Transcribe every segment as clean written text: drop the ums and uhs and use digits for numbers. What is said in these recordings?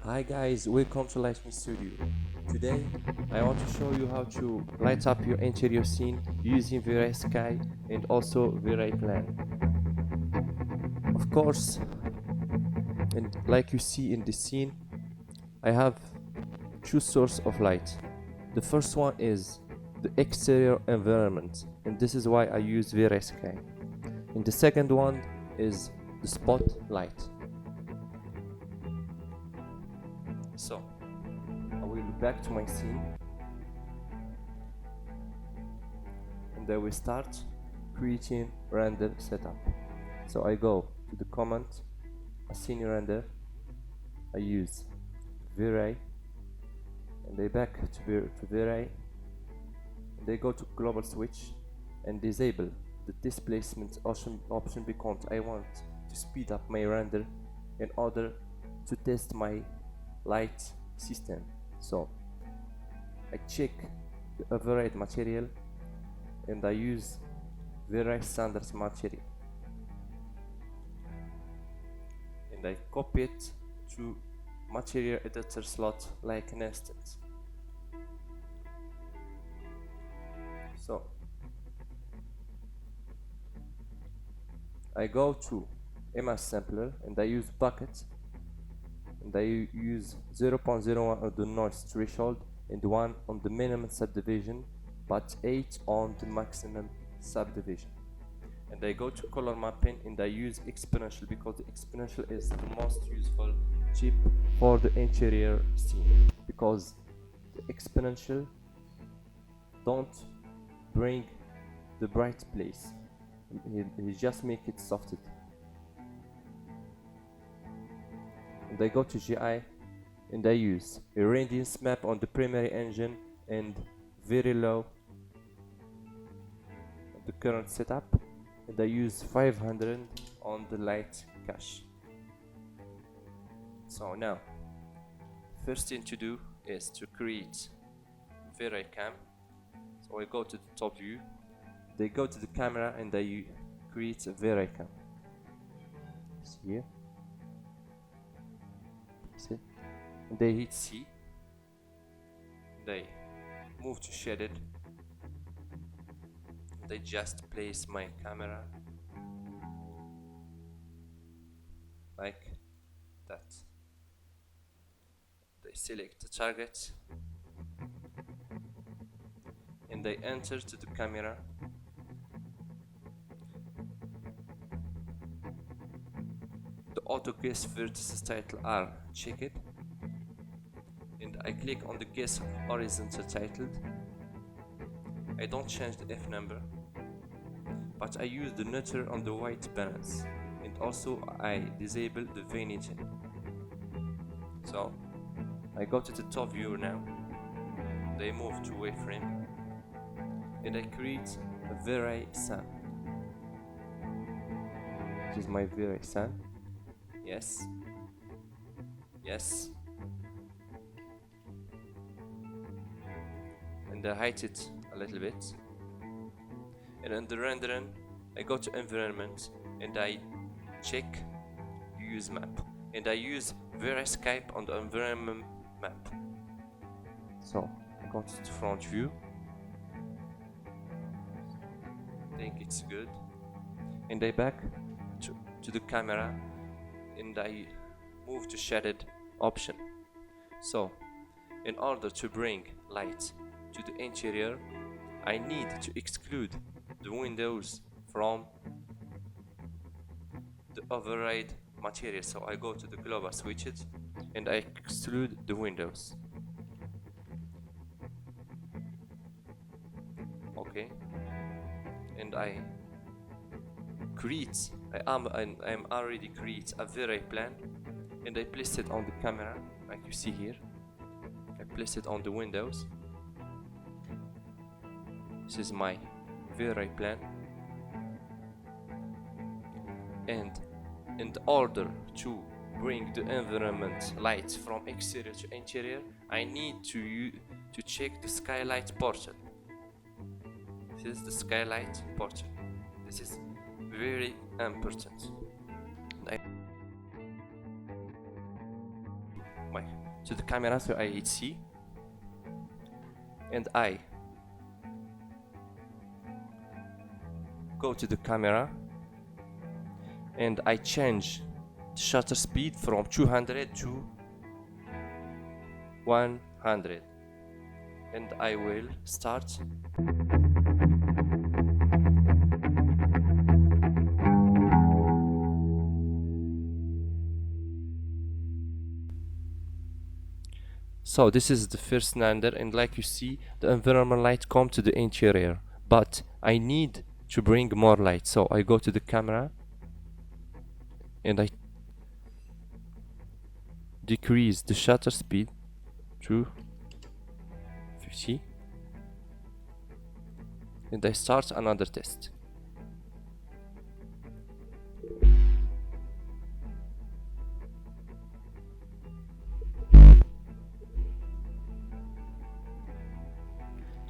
Hi guys, welcome to Light Me Studio. Today I want to show you how to light up your interior scene using Vray Sky and also Vray Plan. Of course, and like you see in the scene, I have two sources of light. The first one is the exterior environment, and this is why I use Vray Sky. And the second one is the spotlight. So I will be back to my scene and I will start creating render setup. So I go to the command, scene render, I use Vray, and I back to Vray, and I go to global switch and disable the displacement option because I want to speed up my render in order to test my light system. So I check the override material and I use Vray standards material and I copy it to material editor slot like an instance. So I go to image sampler and I use bucket and I use 0.01 on the noise threshold and 1 on the minimum subdivision but 8 on the maximum subdivision. And I go to color mapping and I use exponential because the exponential is the most useful chip for the interior scene, because the exponential don't bring the bright place, he just make it softer. And I go to GI and I use a radiance map on the primary engine and very low at the current setup, and I use 500 on the light cache. So now first thing to do is to create Vray cam. So I go to the top view, they go to the camera and I create a Vray cam. See here. See? And they hit C. They move to shaded. They just place my camera like that. They select the target and they enter to the camera. The auto guess vertices title are checked and I click on the guess horizontal title. I don't change the F number, but I use the neutral on the white balance, and also I disable the vanity. So I go to the top view now, they move to waveframe and I create a Vray sun. This is my Vray sun. Yes, yes, and I height it a little bit, and in the rendering I go to environment and I check use map and I use Vray Skype on the environment map. So I go to the front view, think it's good, and I back to the camera and I move to shaded option. So in order to bring light to the interior, I need to exclude the windows from the override material. So I go to the global switches and I exclude the windows. Okay, and I am already create a Vray plan and I place it on the camera like you see here. I place it on the windows. This is my Vray plan, and in order to bring the environment light from exterior to interior, I need to check the skylight portal. This is the skylight portal. This is very important. My to the camera through IHC, and I go to the camera and I change the shutter speed from 200 to 100, and I will start. So this is the first render, and like you see, the environment light come to the interior, but I need to bring more light. So I go to the camera and I decrease the shutter speed to 50, and I start another test.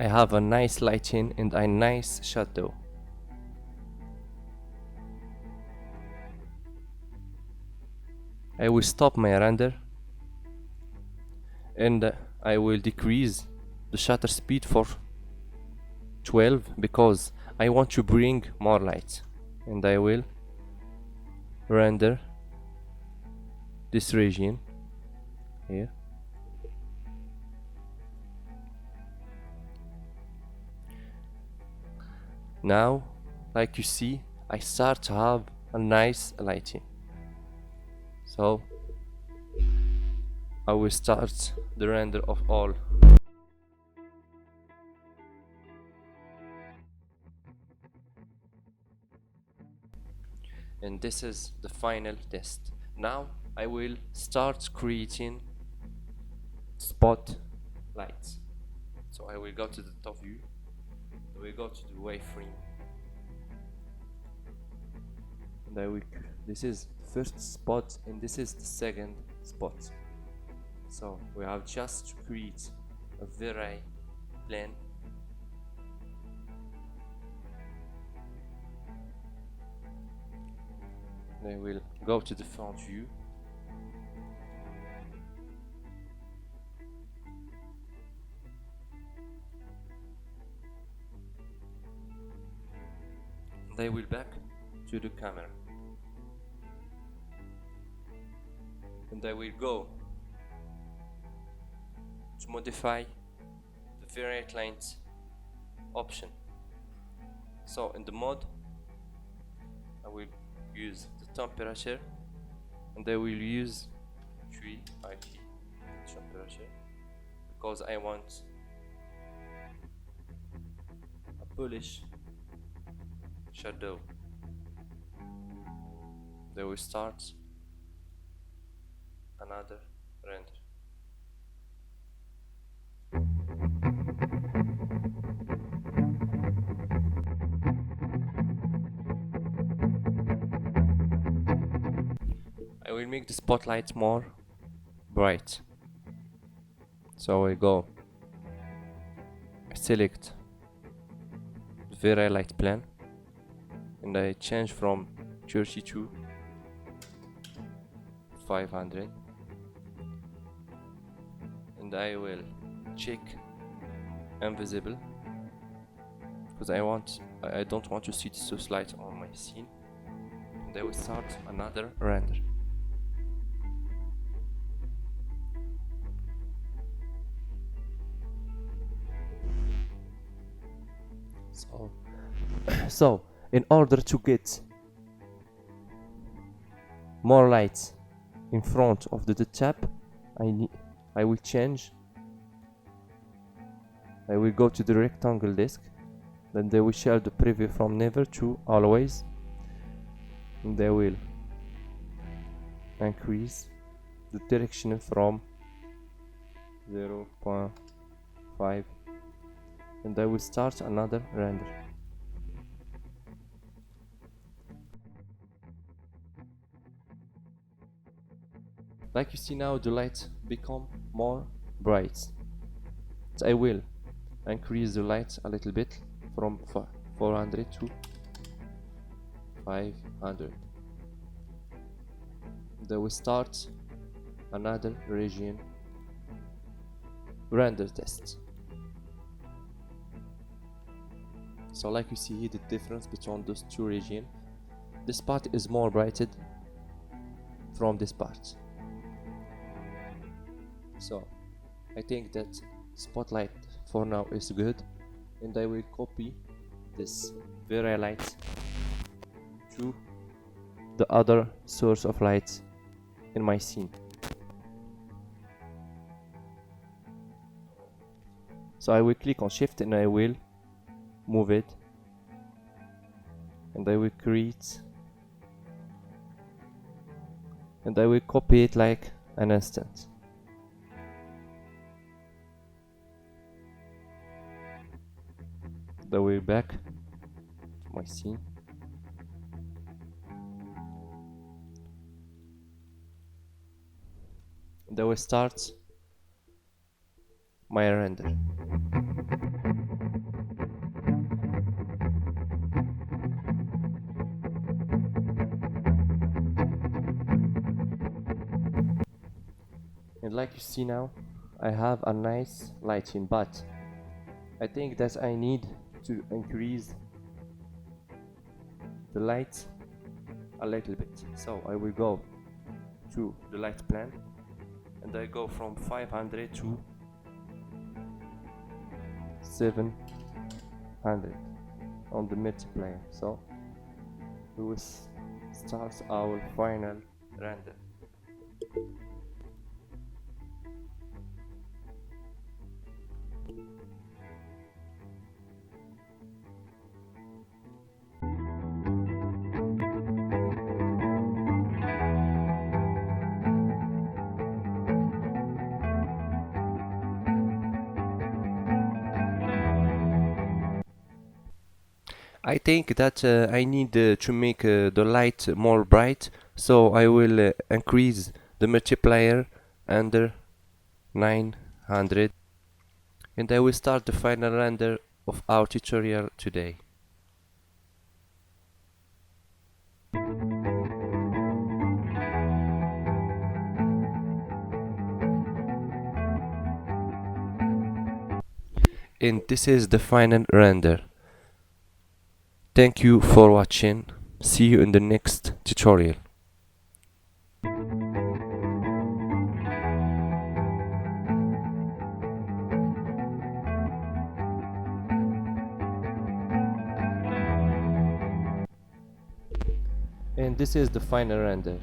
I have a nice lighting and a nice shadow. I will stop my render and I will decrease the shutter speed for 12 because I want to bring more light, and I will render this region here. Now, like you see, I start to have a nice lighting. So I will start the render of all. And this is the final test. Now I will start creating spot lights. So I will go to the top view. I will go to the wireframe, and I will. This is the first spot, and this is the second spot. So we have just to create a Vray plane. I will go to the front view. And I will back to the camera. And I will go to modify the variant lines option. So in the mode, I will use the temperature, and I will use 3 IP temperature because I want a bullish shadow. They will start another render. I will make the spotlight more bright. So I go, I select the Vray light plan, and I change from 30 to 500, and I will check invisible because I don't want to see the source light on my scene, and I will start another render. So in order to get more lights in front of the tap, I will change. I will go to the rectangle disk, then they will share the preview from never to always, and they will increase the direction from 0.5, and I will start another render. Like you see now, the lights become more bright. So I will increase the lights a little bit from 400 to 500. They will start another region render test. So like you see the difference between those two regions. This part is more brightened from this part. So I think that spotlight for now is good, and I will copy this Vray light to the other source of light in my scene. So I will click on shift and I will move it, and I will create, and I will copy it like an instant. I will back to my scene. And I will start my render. And like you see now, I have a nice lighting, but I think that I need to increase the light a little bit. So I will go to the light plan, and I go from 500 to 700 on the multiplier. So we will start our final render. I think that I need to make the light more bright, so I will increase the multiplier under 900, and I will start the final render of our tutorial today. And this is the final render. Thank you for watching. See you in the next tutorial. And this is the final render.